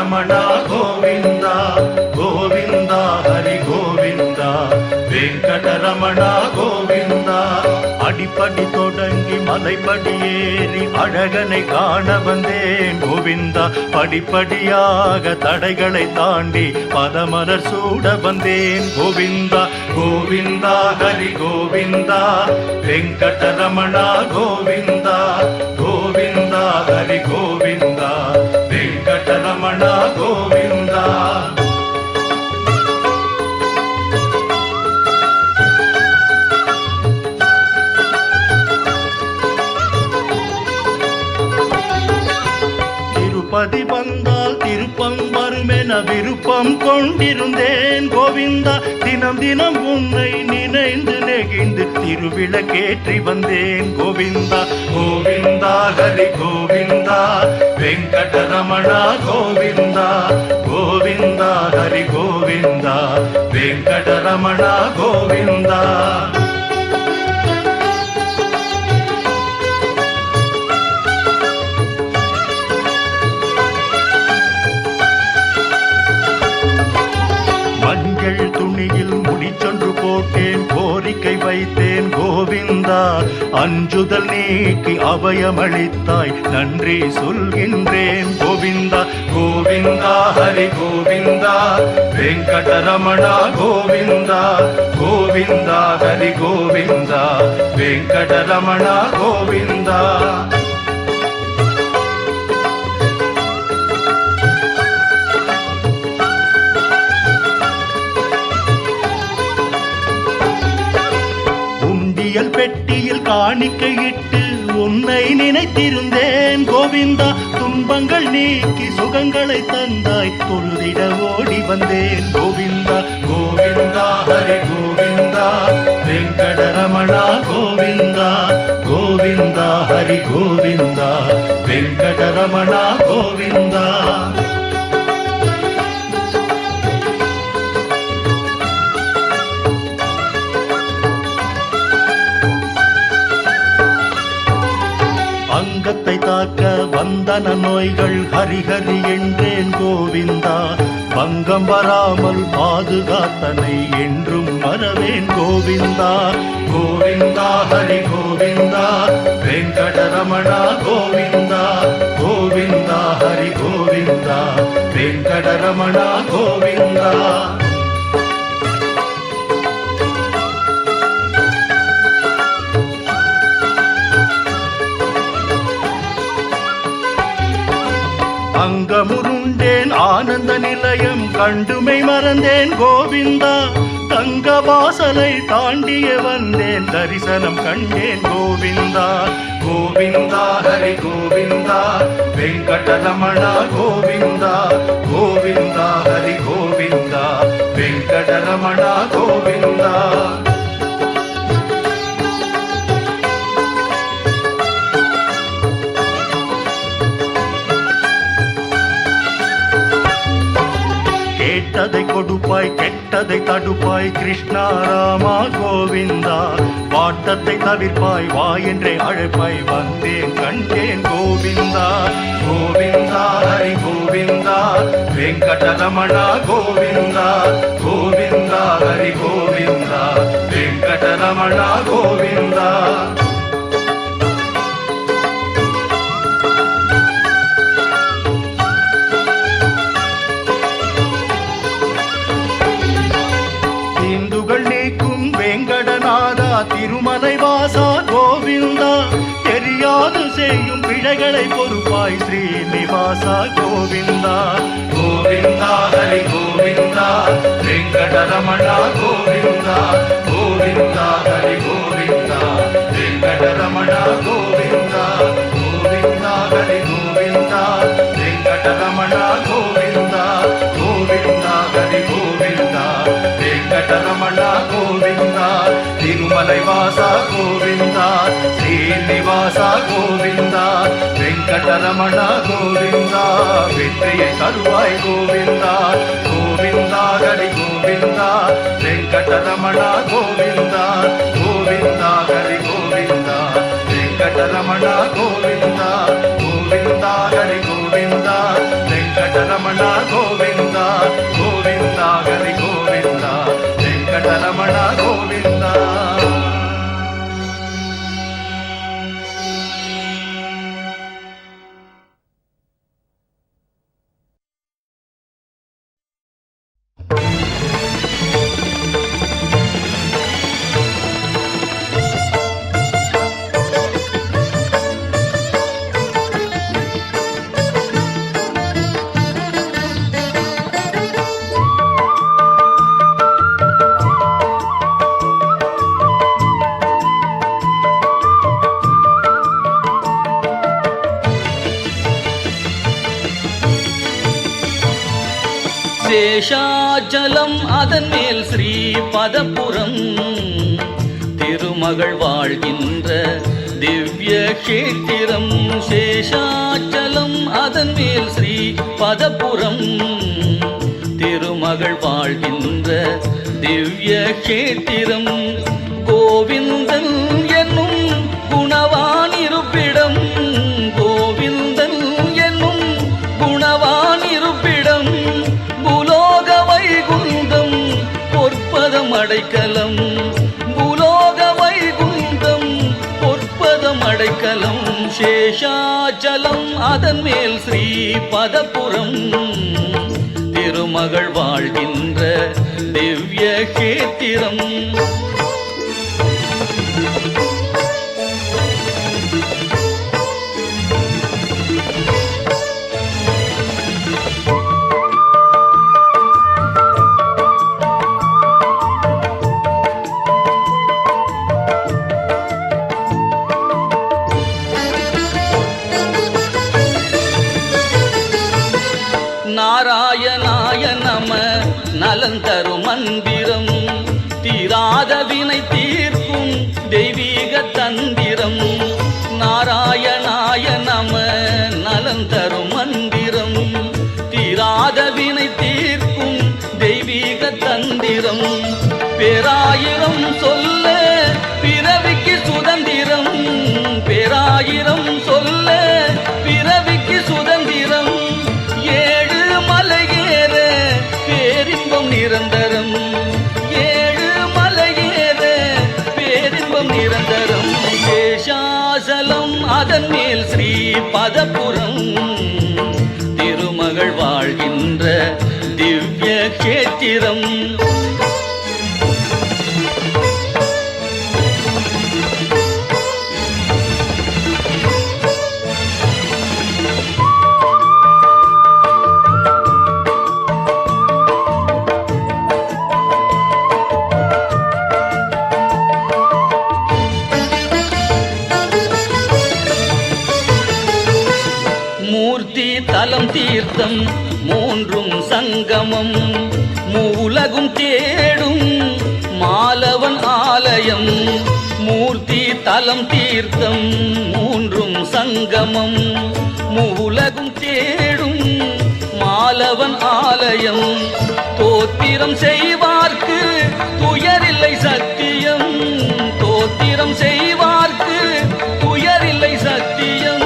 వెంకటరమణ గోవింద గోవింద హరి గోవింద వెంకటరమణ గోవింద அடிப்படி தொடங்கி மலைப்படி ஏறி அழகனை காண வந்தேன் கோவிந்தா படிப்படியாக தடைகளை தாண்டி பதமலர் சூட வந்தேன் கோவிந்தா கோவிந்தா ஹரி கோவிந்தா வெங்கடரமணா கோவிந்தா கோவிந்தா ஹரி கோவிந்தா வெங்கடரமணா கோவிந்தா திருப்பதி வந்தால் திருப்பம் வருமென விருப்பம் கொண்டிருந்தேன் கோவிந்தா தினம் தினம் உன்னை நினைந்து நெகிழ்ந்து திருவிளக்கேற்றி வந்தேன் கோவிந்தா கோவிந்தா ஹரி கோவிந்தா வெங்கடரமணா கோவிந்தா கோவிந்தா ஹரி கோவிந்தா வெங்கடரமணா கோவிந்தா துணியில் முடிச்சொன்று போட்டேன் கோரிக்கை வைத்தேன் கோவிந்தா அஞ்சுதல் நீக்கி அபயமளித்தாய் நன்றி சொல்கின்றேன் கோவிந்தா கோவிந்தா ஹரி கோவிந்தா வெங்கடரமணா கோவிந்தா கோவிந்தா ஹரி கோவிந்தா வெங்கடரமணா கோவிந்தா பெட்டியில் காணிக்கையிட்டு உன்னை நினைத்திருந்தேன் கோவிந்தா துன்பங்கள் நீக்கி சுகங்களை தந்தாய் தொழுதிட ஓடி வந்தேன் கோவிந்தா கோவிந்தா ஹரி கோவிந்தா வெங்கடரமணா கோவிந்தா கோவிந்தா ஹரி கோவிந்தா வெங்கடரமணா கோவிந்தா அங்கத்தை தாக்க வந்தன நோய்கள் ஹரிஹரி என்றேன் கோவிந்தா பங்கம் வராமல் பாதுகாத்தனை என்றும் மறவேன் கோவிந்தா கோவிந்தா ஹரி கோவிந்தா வெங்கடரமணா கோவிந்தா கோவிந்தா ஹரி கோவிந்தா வெங்கடரமணா கோவிந்தா அங்கமுருண்டேன் ஆனந்த நிலையம் கண்டுமை மறந்தேன் கோவிந்தா தங்க வாசலை தாண்டிய வந்தேன் தரிசனம் கண்டேன் கோவிந்தா கோவிந்தா ஹரி கோவிந்தா வெங்கடரமணா கோவிந்தா கோவிந்தா ஹரி கோவிந்தா வெங்கடரமணா கோவிந்தா கேட்டதை கொடுப்பாய் கெட்டதை தடுப்பாய் கிருஷ்ணா ராமா கோவிந்தா வாட்டத்தை தவிர்ப்பாய் வா என்றே அழைப்பாய் வந்தேன் கண்டேன் கோவிந்தா கோவிந்தா ஹரி கோவிந்தா வெங்கடரமணா கோவிந்தா கோவிந்தா ஹரி கோவிந்தா வெங்கடரமணா கோவிந்தா வெங்கடநாதா திருமலை வாசா கோவிந்தா தெரியாது செய்யும் பிழைகளை பொறுப்பாய் ஸ்ரீனிவாசா கோவிந்தா கோவிந்தா ஹரி கோவிந்தா வெங்கடரமணா கோவிந்தா கோவிந்தா ஹரி கோவிந்தா வெங்கடரமணா கோவிந்தா கோவிந்தா ஹரி கோவிந்தா வெங்கடரமணா கோவிந்தா கோவிந்தா ஹரி கோவிந்தா வெங்கடரமணா கோவிந்தா திருமலை வாசா கோவிந்தா ஸ்ரீனிவாசா கோவிந்தா வெங்கடரமணா கோவிந்தா வெற்றியை தருவாய் கோவிந்தா கோவிந்தா ஹரி கோவிந்தா வெங்கடரமணா கோவிந்தா கோவிந்தா ஹரி கோவிந்தா வெங்கடரமணா கோவிந்தா கோவிந்தா ஹரி கோவிந்தா வெங்கட వెంకటరమణ గోవింద గోవింద హరి గోవింద వెంకటరమణ గోవింద. சேஷாச்சலம் அதன் மேல் ஸ்ரீ பதப்புரம் திருமகள் வாழ்கின்ற திவ்ய கஷேத்திரம். சேஷாச்சலம் அதன் மேல் ஸ்ரீ பதப்புரம் திருமகள் வாழ்கின்ற திவ்ய கஷேத்திரம். கோவிந்தன் என்னும் குணவான் இருப்பிடம், கோவிந்தன் என்னும் குணவான் இருப்பிடம். பூலோக வைகுந்தம் பொற்பதம் அடைக்கலம், பூலோக வைகுந்தம் பொற்பதம் அடைக்கலம். சேஷாச்சலம் அதன் மேல் ஸ்ரீ பதப்புரம் திருமகள் வாழ்கின்ற திவ்ய கஷேத்திரம். நாராயணாய நம நலன் தரும் மந்திரம், தீராத வினை தீர்க்கும் தெய்வீக தந்திரம். நாராயணாய நம நலன் தரும் மந்திரம், தீராத வினை தீர்க்கும் தெய்வீக தந்திரம். பேராயிரம் சொல்ல பிறவிக்கு சுதந்திரம், பேராயிரம் சொல்ல பிறவிக்கு சுதந்திரம். ஏழு மலையேற பேரின்பம் நிரந்தரம், ஏழு மலையேற பேரின்பம் நிரந்தரம். சேஷாசலம் அதன் மேல் ஸ்ரீ பதப்புரம் திருமகள் வாழ்கின்ற திவ்ய கஷேத்திரம். மூர்த்தி தலம் தீர்த்தம் மூன்றும் சங்கமம், மூலகும் தேடும் மாலவன் ஆலயம். மூர்த்தி தலம் தீர்த்தம் மூன்றும் சங்கமம், மூலகும் தேடும் மாலவன் ஆலயம். தோத்திரம் செய்வார்க்கு துயரில்லை சத்தியம், தோத்திரம் செய்வார்க்கு துயரில்லை சத்தியம்.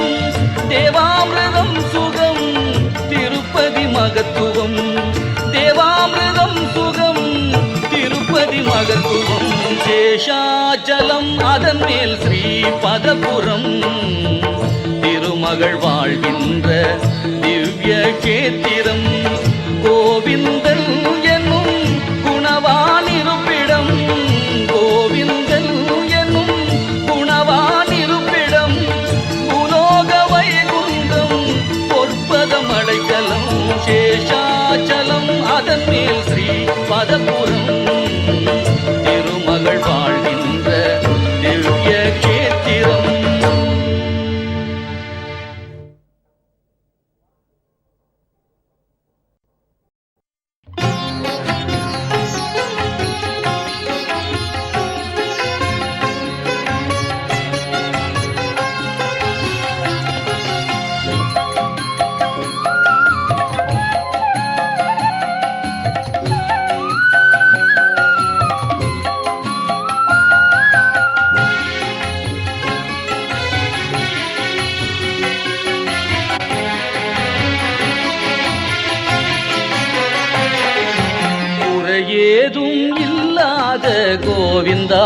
தேவாமிர்தம் சுகம் திருப்பதி மகத்துவம், தேவாமிர்தம் சுகம் திருப்பதி மகத்துவம். சேஷாச்சலம் அதன் மேல் ஸ்ரீ பதப்புரம் திருமகள் வாழ்கின்ற திவ்ய கஷேத்திரம். கோவிந்தன் என்னும் குணவான் இருப்பிடம், கோவிந்தன் என்னும் குணவான் இருப்பிடம். பூலோக வைகுந்தம் பொற்பதம் அடைக்கலம். சேஷாச்சலம் அதன் மேல் ஸ்ரீ பதப்புரம் திருமகள் வாழ்கின்ற திவ்ய கஷேத்திரம். கோவிந்தா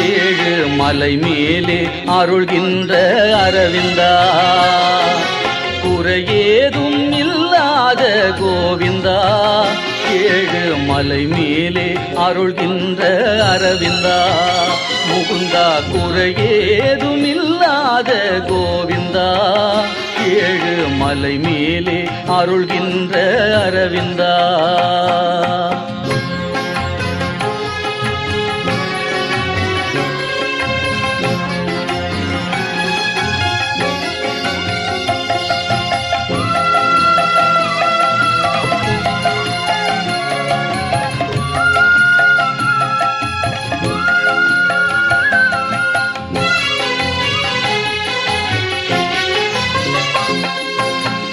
ஏழு மலை மேலே அருள்கின்ற அரவிந்தா குறையேதும் இல்லாத கோவிந்தா ஏழு மலை மேலே அருள்கின்ற அரவிந்தா முகுந்தா குறையேதும் இல்லாத கோவிந்தா ஏழு மலை மேலே அருள்கின்ற அரவிந்தா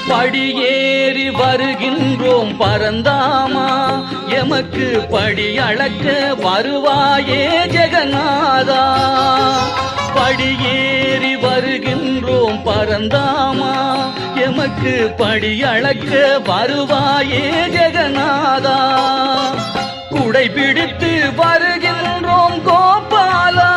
படியேறி வருகின்றோம் பரந்தாமா எமக்கு படி அளக்க வருவாயே ஜெகநாதா படியேறி வருகின்றோம் பரந்தாமா எமக்கு படி அளக்க வருவாயே ஜெகநாதா குடை பிடித்து வருகின்றோம் கோபாலா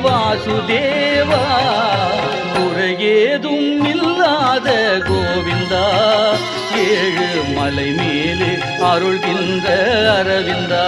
வாசுதேவா குறையேதும் இல்லாத கோவிந்தா ஏழு மலை மேலே அருள்கின்ற அரவிந்தா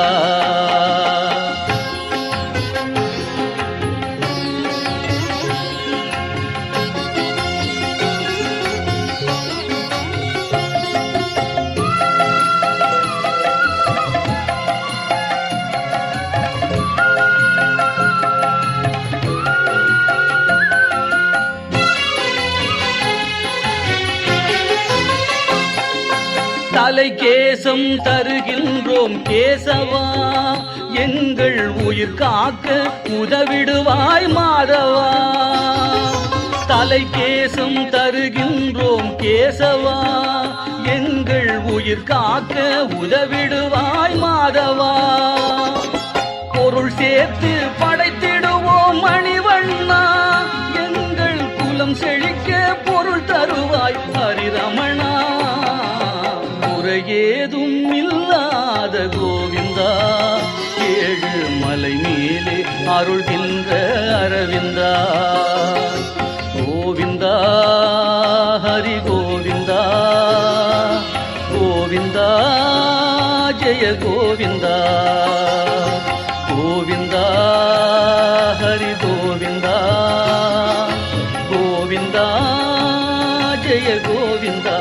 தலை கேசம் தருகின்றோம் கேசவா எங்கள் உயிர் காக்க உதவிடுவாய் மாதவா தலை கேசம் தருகின்றோம் கேசவா எங்கள் உயிர் காக்க உதவிடுவாய் மாதவா பொருள் சேர்த்து படைத்திடுவோம் மணிவண்ணா எங்கள் குலம் செழிக்க பொருள் தருவாய் ஹரிரமணா ஏதும் இல்லாத கோவிந்தா ஏழு மலை மேலே அருள்கின்ற அரவிந்தா கோவிந்தா ஹரி கோவிந்தா கோவிந்தா ஜெய கோவிந்தா கோவிந்தா ஹரி கோவிந்தா கோவிந்தா ஜெய கோவிந்தா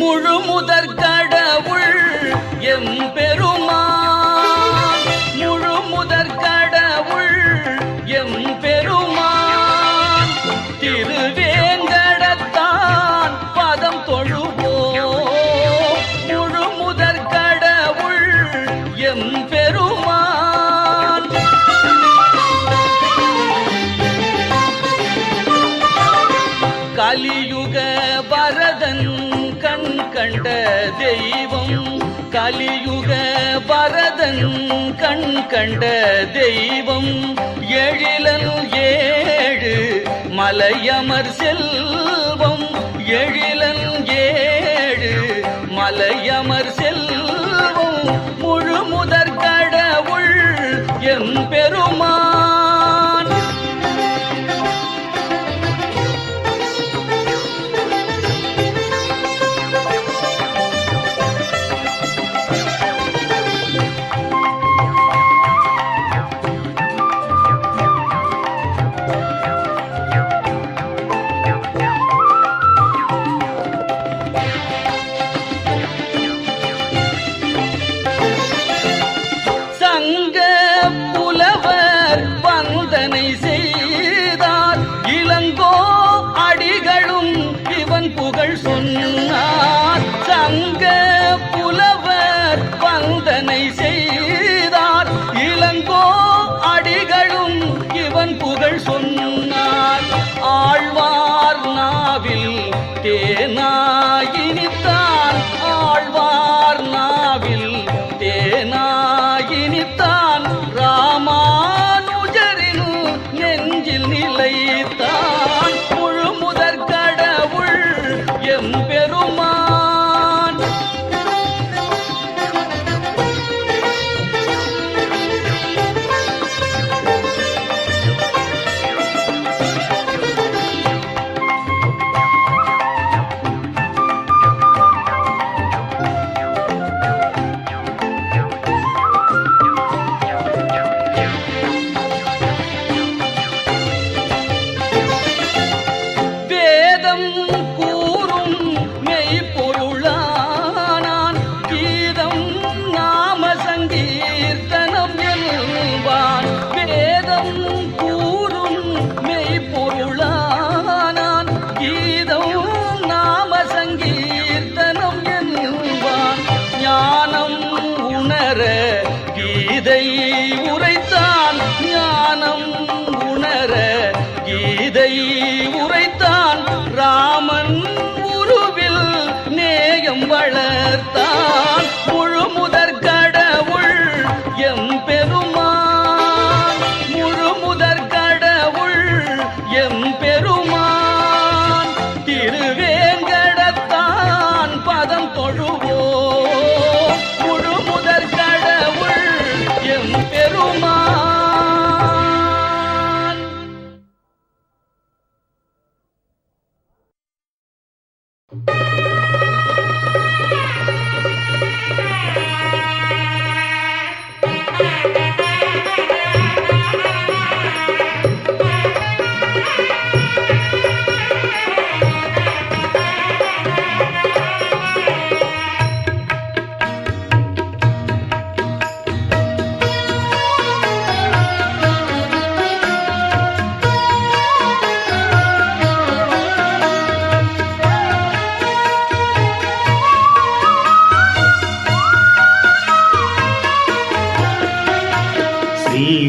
முழு முதற் கடவுள் எம்பெருமான் கண்ட தெய்வம் கலியுக வரதன் கண் கண்ட தெய்வம் எழிலன் ஏழு மலையமர் செல்வம் எழிலன் ஏழு மலையமர் செல்வம் முழு முதற் கடவுள் எம் பெருமான் செய்தார் இளங்கோ அடிகளும் இவன் புகழ் சொன்னார் சங்க புலவர் வந்தனை செய்தார் இளங்கோ அடிகளும் இவன் புகழ் சொன்னார் ஆழ்வார் நாவில் தேனாயினித்தான் ஆழ்வார் நாவில் தேனாயினித்தான் ராமா நிலைத்தான் முழு முதற் கடவுள் எம் பெருமான் கீதை உரைத்தான் ஞானம் உணர கீதை உரைத்தான் ராமன் உருவில் நேயம் வளர்த்தான் முழு முதற் கடவுள் எம் பெருமான் முழு முதற் கடவுள் எம் பெருமான் திருவேங்கடத்தான் பதம் தொழுவோம் முழு முதற் கடவுள் எம் பெருமான்.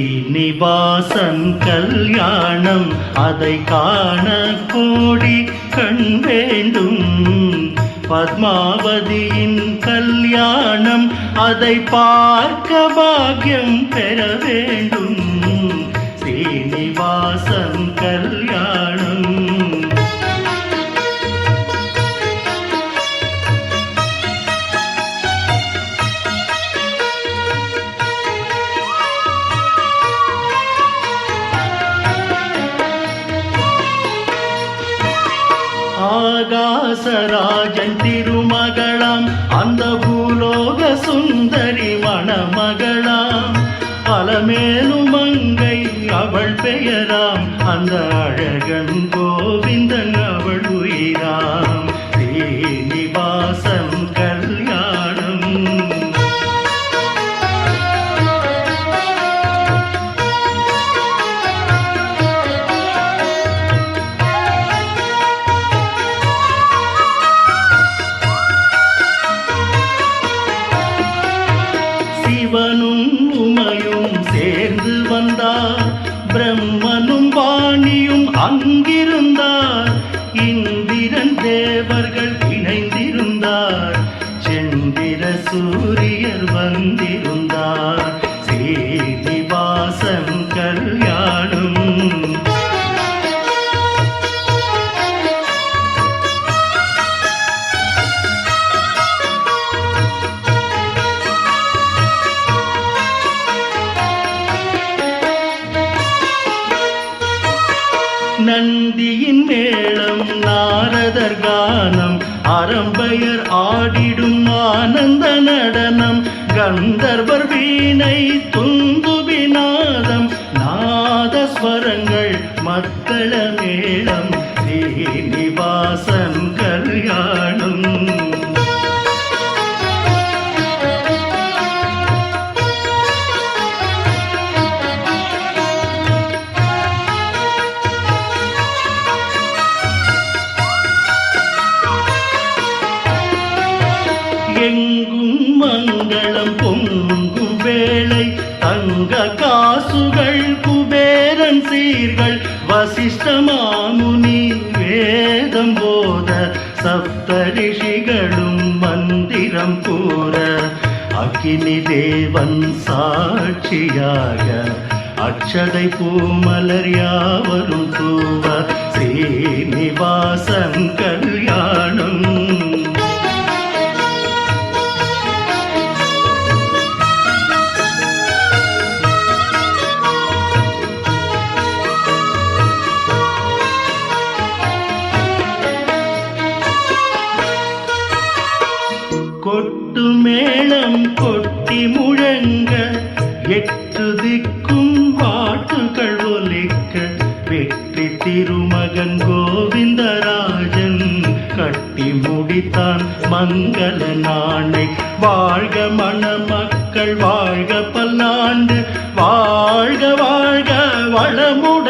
ஸ்ரீனிவாசன் கல்யாணம் அதை காண கோடி கண் வேண்டும். பத்மாவதியின் கல்யாணம் அதை பார்க்க பாக்கியம் பெற வேண்டும். ஸ்ரீனிவாசன் கல்யாணம் ஆகாசராஜன் திருமகளாம் அந்த பூலோக சுந்தரி மணமகளாம் அலமேலும் மங்கை அவள் பெயராம் அந்த அழகன் கோவிந்தன் அவள் உயிராம். ஸ்ரீனிவாசன் கல்யாணம் சிவனும் உமையும் சேர்ந்து வந்தார். பிரம்மனும் வாணியும் அங்கிருந்தார். இந்திரன் தேவர்கள் இணைந்திருந்தார். சூரியர் வந்திருந்தார் ஸ்ரீனிவாசன் கல்யாணம். நந்தியின் மேளம் நாரதர் கானம் அரம்பையர் ஆடிடும் ஆனந்த நடனம் கந்தர்வர் வீணை துந்துபிநாதம் நாதஸ்வரங்கள் மத்தள மேளம் ஸ்ரீனிவாசன் கல்யாணம். எங்கும் மங்களம் பொங்கும் வேளை தங்க காசுகள் குபேரன் சீர்கள் வசிஷ்ட மாமுனி வேதம் போத சப்தரிஷிகளும் மந்திரம் கூற அக்கினி தேவன் சாட்சியாக அக்ஷதை பூமலர் யாவரும் தூவ ஸ்ரீனிவாசன் கல்யாணம். கொட்டு மேளம் கொட்டி முழங்க எட்டு திக்கும் பாட்டுகள் ஒலிக்க வெற்றி திருமகன் கோவிந்தராஜன் கட்டி முடித்தான் மங்கள நாளை. வாழ்க மணமக்கள் வாழ்க பல்லாண்டு வாழ்க வாழ்க வளமுடன்